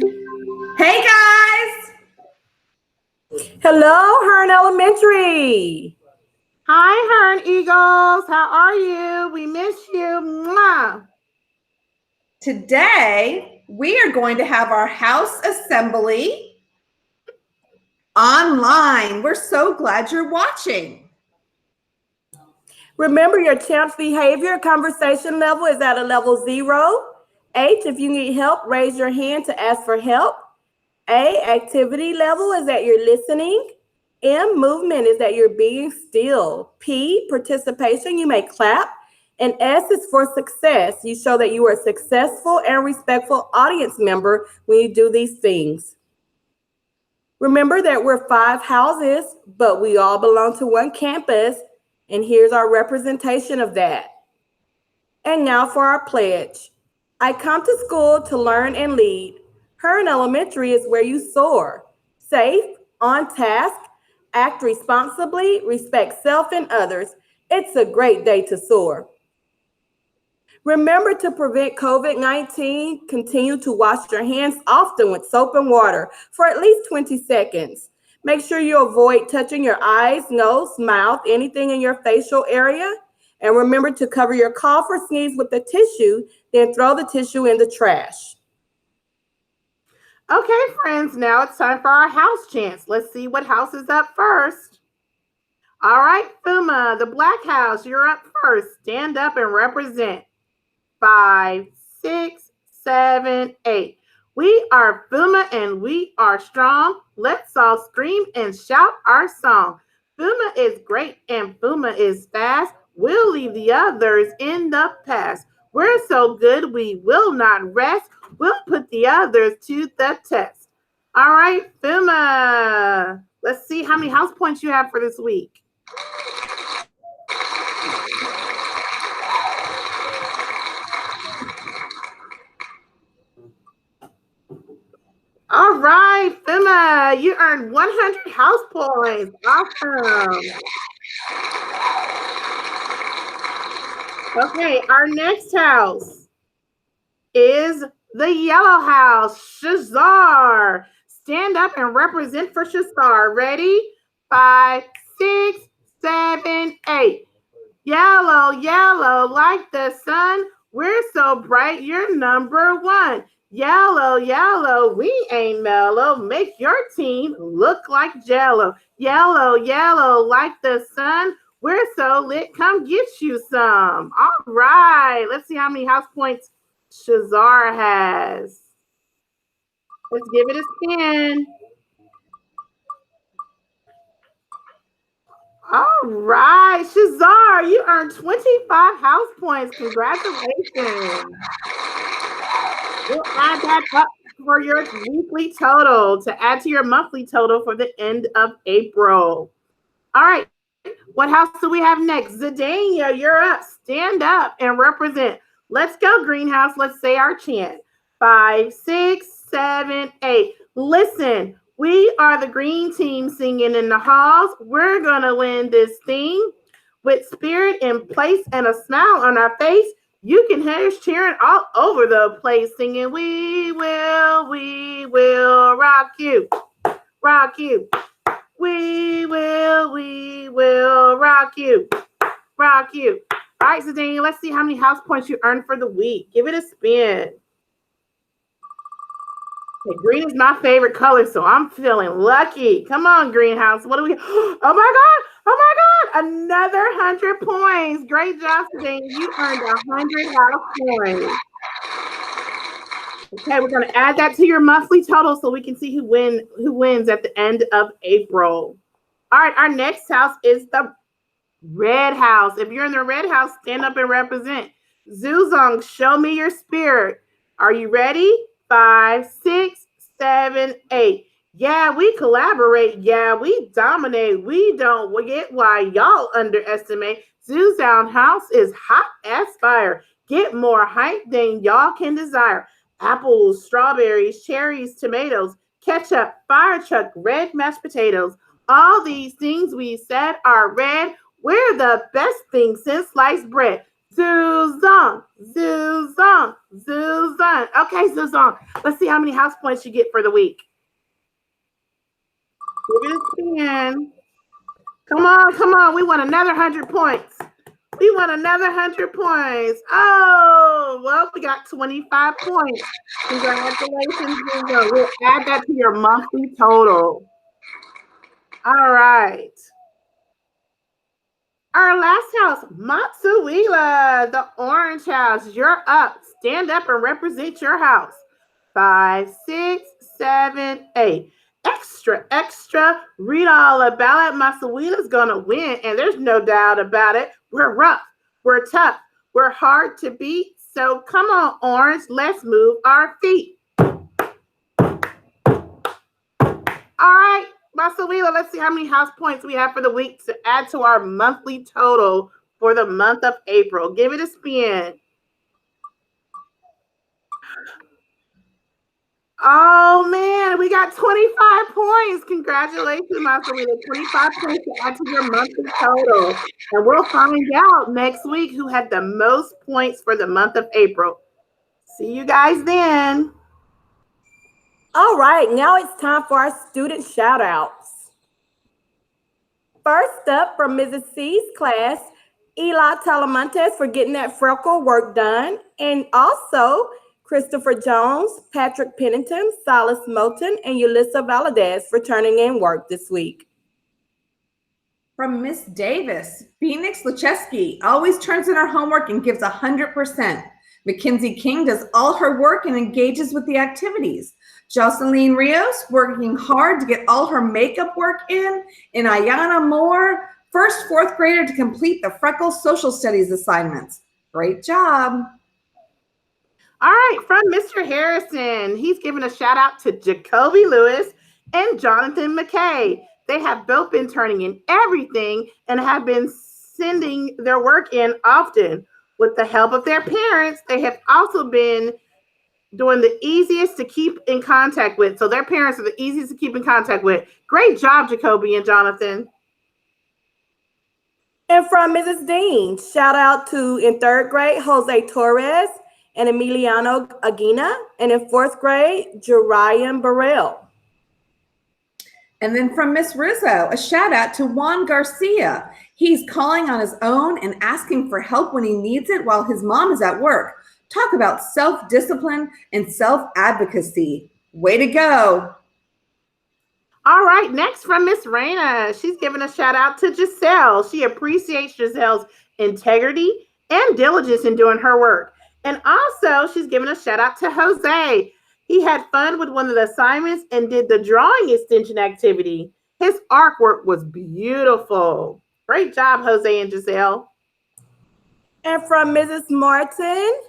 Hey guys! Hello, Hearn Elementary. Hi, Hearn Eagles. How are you? We miss you. Mwah. Today we are going to have our house assembly online. We're so glad you're watching. Remember, your chance behavior conversation level is at a level 0. H, if you need help, raise your hand to ask for help. A, activity level is that you're listening. M, movement is that you're being still. P, participation, you may clap. And S is for success. You show that you are a successful and respectful audience member when you do these things. Remember that we're 5 houses, but we all belong to one campus, and here's our representation of that. And now for our pledge. I come to school to learn and lead. Hearn Elementary is where you soar. Safe, on task, act responsibly, respect self and others. It's a great day to soar. Remember to prevent COVID-19. Continue to wash your hands often with soap and water for at least 20 seconds. Make sure you avoid touching your eyes, nose, mouth, anything in your facial area. And remember to cover your cough or sneeze with the tissue, then throw the tissue in the trash. Okay, friends, now it's time for our house chants. Let's see what house is up first. All right, Fuma, the Black House, you're up first. Stand up and represent. 5, 6, 7, 8. We are Fuma and we are strong. Let's all scream and shout our song. Fuma is great and Fuma is fast. We'll leave the others in the past. We're so good we will not rest. We'll put the others to the test. All right, Fuma. Let's see how many house points you have for this week. All right, Fuma, you earned 100 house points. Awesome. Okay, our next house is the Yellow House, Shazar. Stand up and represent for Shazar. Ready? 5, 6, 7, 8. Yellow, yellow, like the sun. We're so bright, you're number 1. Yellow, yellow, we ain't mellow. Make your team look like jello. Yellow, yellow, like the sun. We're so lit, come get you some. All right, let's see how many house points Shazar has. Let's give it a spin. All right, Shazar, you earned 25 house points. Congratulations. We'll add that up for your weekly total to add to your monthly total for the end of April. All right, what house do we have next? Zidania, you're up. Stand up and represent. Let's go, Greenhouse. Let's say our chant. 5, 6, 7, 8. Listen, we are the green team singing in the halls. We're going to win this thing with spirit in place and a smile on our face. You can hear us cheering all over the place, singing, we will rock you, rock you. We will rock you, rock you. All right, so Daniel, let's see how many house points you earned for the week. Give it a spin. Okay, green is my favorite color, so I'm feeling lucky. Come on, Greenhouse. What do we? Oh my God! Oh my God! Another 100 points. Great job, Daniel. You earned 100 house points. Okay, we're gonna add that to your monthly total so we can see who wins at the end of April. All right, our next house is the Red House. If you're in the Red House, stand up and represent. Zuzong, show me your spirit. Are you ready? 5, 6, 7, 8. Yeah, we collaborate. Yeah, we dominate. We don't get why y'all underestimate. Zuzong House is hot as fire. Get more hype than y'all can desire. Apples, strawberries, cherries, tomatoes, ketchup, fire truck, red mashed potatoes. All these things we said are red. We're the best thing since sliced bread. Zuzan, Zuzan, Zuzan. Okay, Zuzan. Let's see how many house points you get for the week. Give it a spin. Come on, come on. We want another 100 points. We want another 100 points. Oh, well, we got 25 points. Congratulations, Zuzan. We'll add that to your monthly total. All right. Our last house, Matsuila, the orange house. You're up. Stand up and represent your house. 5, 6, 7, 8. Extra, extra. Read all about it. Matsuila's going to win, and there's no doubt about it. We're rough. We're tough. We're hard to beat. So come on, orange. Let's move our feet. All right. Matsuila, let's see how many house points we have for the week to add to our monthly total for the month of April. Give it a spin. Oh, man, we got 25 points. Congratulations, Matsuila. 25 points to add to your monthly total. And we'll find out next week who had the most points for the month of April. See you guys then. All right, now it's time for our student shout outs. First up from Mrs. C's class, Eli Talamontes for getting that freckle work done. And also Christopher Jones, Patrick Pennington, Silas Moulton, and Yulissa Valadez for turning in work this week. From Miss Davis, Phoenix Lucheski always turns in her homework and gives 100%. Mackenzie King does all her work and engages with the activities. Jocelyn Rios working hard to get all her makeup work in. And Ayana Moore, first fourth grader to complete the Freckle Social Studies assignments. Great job. All right, from Mr. Harrison, he's giving a shout out to Jacoby Lewis and Jonathan McKay. They have both been turning in everything and have been sending their work in often. With the help of their parents, they have also been doing the easiest to keep in contact with. So their parents are the easiest to keep in contact with. Great job, Jacoby and Jonathan. And from Mrs. Dean, shout out to, in third grade, Jose Torres and Emiliano Aguina. And in fourth grade, Jerian Burrell. And then from Miss Rizzo, a shout out to Juan Garcia. He's calling on his own and asking for help when he needs it while his mom is at work. Talk about self-discipline and self-advocacy. Way to go. All right, next from Miss Raina. She's giving a shout out to Giselle. She appreciates Giselle's integrity and diligence in doing her work. And also, she's giving a shout out to Jose. He had fun with one of the assignments and did the drawing extension activity. His artwork was beautiful. Great job, Jose and Giselle. And from Mrs. Martin,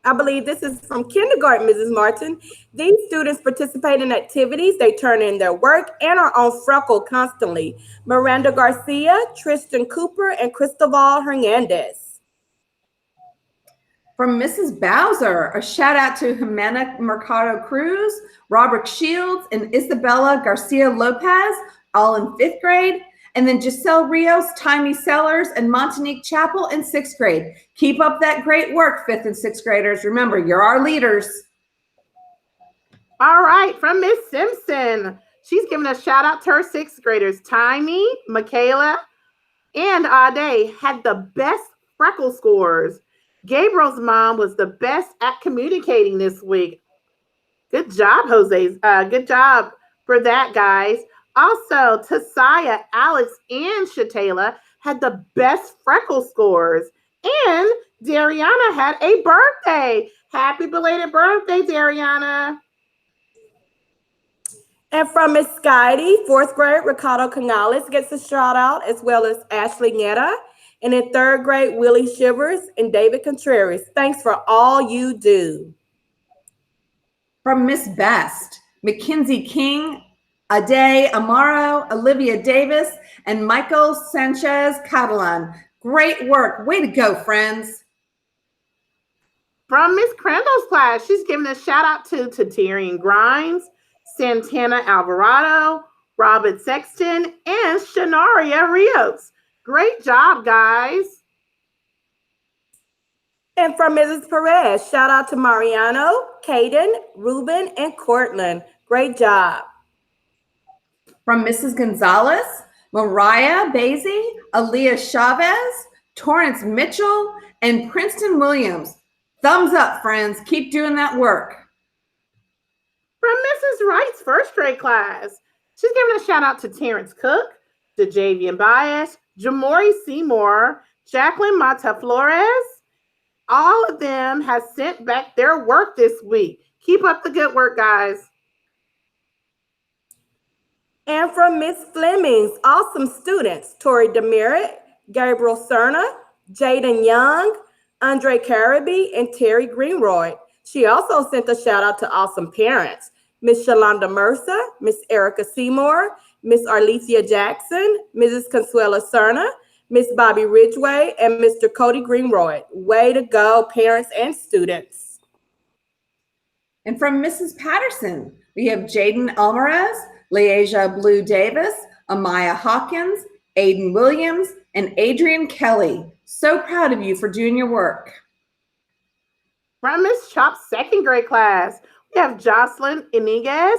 I believe this is from kindergarten, Mrs. Martin. These students participate in activities, they turn in their work, and are on Freckle constantly. Miranda Garcia, Tristan Cooper, and Cristobal Hernandez. From Mrs. Bowser, a shout out to Jimena Mercado Cruz, Robert Shields, and Isabella Garcia Lopez, all in 5th grade. And then Giselle Rios, Timey Sellers, and Montanique Chapel in 6th grade. Keep up that great work, 5th and 6th graders. Remember, you're our leaders. All right, from Miss Simpson. She's giving a shout out to her 6th graders. Timey, Michaela, and Ade had the best freckle scores. Gabriel's mom was the best at communicating this week. Good job, Jose. Good job for that, guys. Also, Tasaya, Alex, and Shatayla had the best freckle scores. And Dariana had a birthday. Happy belated birthday, Dariana. And from Miss Skydie, 4th grade, Ricardo Canales gets a shout out, as well as Ashley Nieta. And in 3rd grade, Willie Shivers and David Contreras. Thanks for all you do. From Miss Best, Mackenzie King, Ade Amaro, Olivia Davis, and Michael Sanchez Catalan. Great work. Way to go, friends. From Miss Crandall's class, she's giving a shout out to Tyrion Grimes, Santana Alvarado, Robin Sexton, and Shanaria Rios. Great job, guys. And from Mrs. Perez, shout out to Mariano, Caden, Ruben, and Cortland. Great job. From Mrs. Gonzalez, Mariah Basie, Aaliyah Chavez, Torrance Mitchell, and Princeton Williams. Thumbs up, friends. Keep doing that work. From Mrs. Wright's first grade class, she's giving a shout out to Terrence Cook, to Javian Bias, Jamori Seymour, Jacqueline Mata Flores. All of them have sent back their work this week. Keep up the good work, guys. And from Miss Fleming's awesome students, Tori Demerit, Gabriel Cerna, Jaden Young, Andre Caribby, and Terry Greenroy. She also sent a shout out to awesome parents, Miss Shalonda Mercer, Miss Erica Seymour, Miss Arlesia Jackson, Mrs. Consuela Cerna, Miss Bobby Ridgway, and Mr. Cody Greenroy. Way to go, parents and students. And from Mrs. Patterson, we have Jaden Alvarez, Leasia Blue Davis, Amaya Hawkins, Aiden Williams, and Adrian Kelly. So proud of you for doing your work. From Miss Chop's second grade class, we have Jocelyn Iniguez,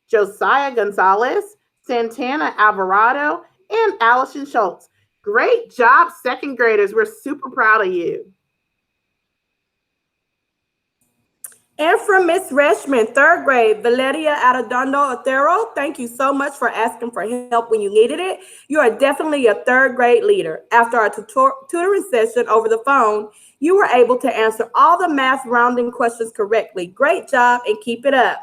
Josiah Gonzalez, Santana Alvarado, and Allison Schultz. Great job, second graders. We're super proud of you. And from Miss Reshman, third grade, Valeria Arredondo Otero, thank you so much for asking for help when you needed it. You are definitely a third grade leader. After our tutoring session over the phone, you were able to answer all the math rounding questions correctly. Great job and keep it up.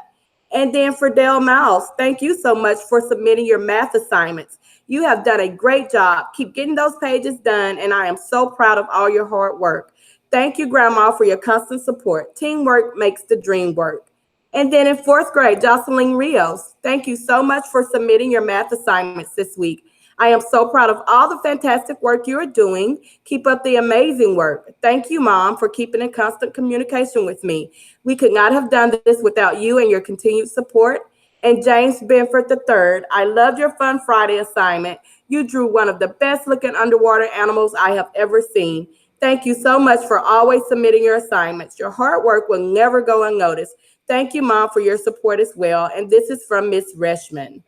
And then for Dale Miles, thank you so much for submitting your math assignments. You have done a great job. Keep getting those pages done, and I am so proud of all your hard work. Thank you, Grandma, for your constant support. Teamwork makes the dream work. And then in fourth grade, Jocelyn Rios, thank you so much for submitting your math assignments this week. I am so proud of all the fantastic work you are doing. Keep up the amazing work. Thank you, Mom, for keeping in constant communication with me. We could not have done this without you and your continued support. And James Benford III, I loved your Fun Friday assignment. You drew one of the best looking underwater animals I have ever seen. Thank you so much for always submitting your assignments. Your hard work will never go unnoticed. Thank you, Mom, for your support as well. And this is from Miss Reshman.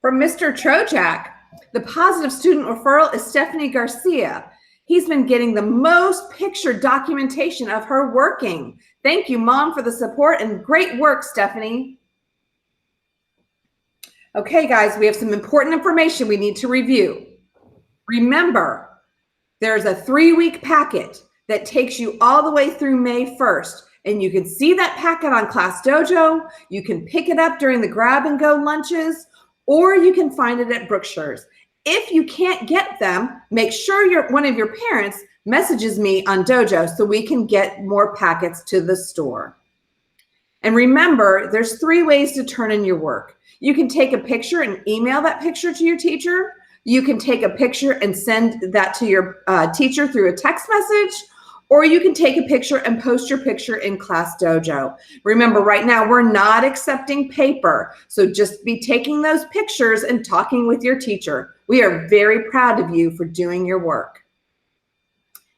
From Mr. Trojak, the positive student referral is Stephanie Garcia. He's been getting the most picture documentation of her working. Thank you, Mom, for the support and great work, Stephanie. Okay, guys, we have some important information we need to review. Remember, there's a 3-week packet that takes you all the way through May 1st, and you can see that packet on Class Dojo. You can pick it up during the grab and go lunches, or you can find it at Brookshire's. If you can't get them, make sure one of your parents messages me on Dojo so we can get more packets to the store. And remember, there's 3 ways to turn in your work. You can take a picture and email that picture to your teacher. You can take a picture and send that to your teacher through a text message, or you can take a picture and post your picture in Class Dojo. Remember, right now, we're not accepting paper, so just be taking those pictures and talking with your teacher. We are very proud of you for doing your work.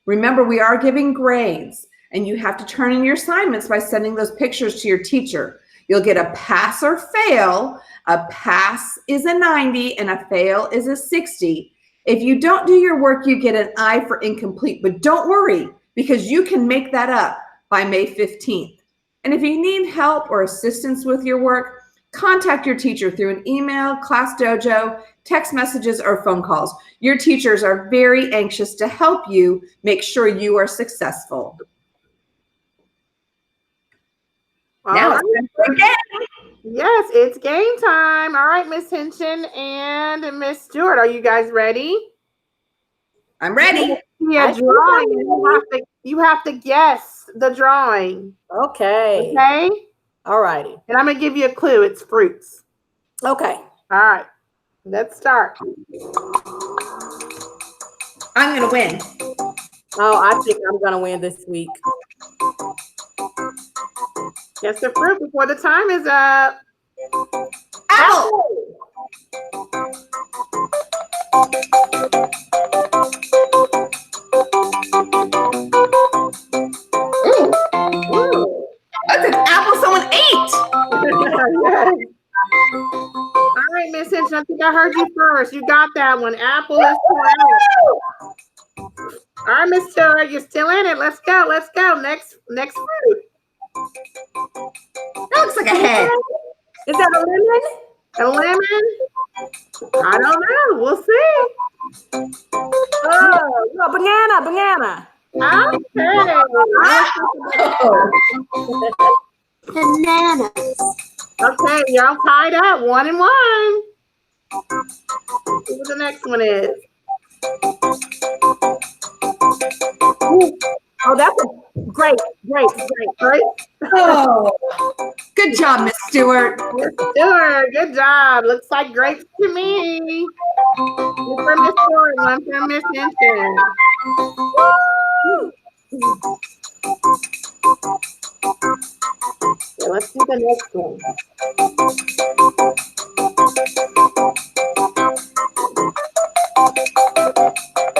Remember, we are giving grades, and you have to turn in your assignments by sending those pictures to your teacher. You'll get a pass or fail. A pass is a 90 and a fail is a 60. If you don't do your work, you get an I for incomplete, but don't worry because you can make that up by May 15th. And if you need help or assistance with your work, contact your teacher through an email, Class Dojo, text messages, or phone calls. Your teachers are very anxious to help you make sure you are successful. Now it's time for a game. Yes, it's game time. All right, Miss Hinchin and Miss Stewart, are you guys ready? I'm ready. Yeah, drawing. You have to guess the drawing. Okay. Okay? All righty. And I'm going to give you a clue. It's fruits. Okay. All right. Let's start. I'm going to win. Oh, I think I'm going to win this week. Guess the fruit before the time is up. Apple. apple someone ate. Yes. All right, Miss Hinton, I think I heard you first. You got that one. Apple is correct. All right, Miss Stewart, you're still in it. Let's go. Let's go. Next fruit. That looks like a head. Is that a lemon? A lemon? I don't know. We'll see. Oh, no, banana. Okay. Bananas. Okay, y'all tied up 1-1. Let's see what the next one is. Oh, that's a great. Right? Oh, good job, Miss Stewart. Miss Stewart, good job. Looks like grapes to me. One for Miss Stewart, one for Miss Hinton. Okay, let's do the next one.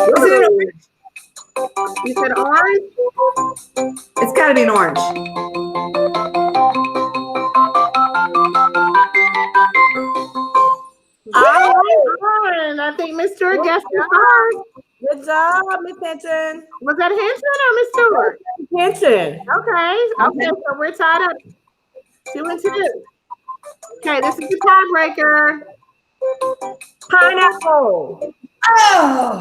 Is it an orange? You said orange? It's got to be an orange. Orange. I think Miss Stewart guessed it first. Good job, Miss Hinton. Was that Hinton or Miss Stewart? Hinton. Okay, so we're tied up 2-2. Okay, this is the tiebreaker. Pineapple. Oh,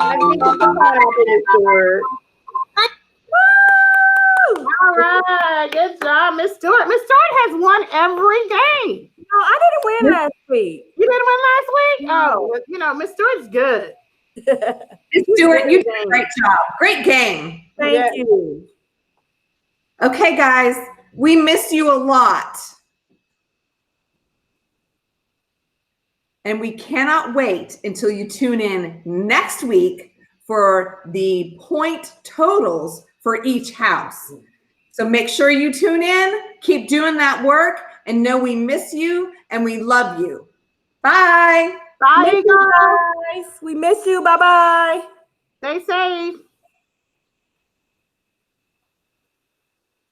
I think it's the pineapple, Miss Stewart. All right, good job, Miss Stewart. Miss Stewart has won every game. No, I didn't win last week. You didn't win last week? Oh, well, you know, Miss Stewart's good. Miss Stewart, you did a great job. Great game. Thank you. Okay, guys, we miss you a lot. And we cannot wait until you tune in next week for the point totals for each house. So make sure you tune in, keep doing that work, and know we miss you and we love you. Bye. Bye, Miss you guys. guys. We miss you. Bye-bye. Stay safe.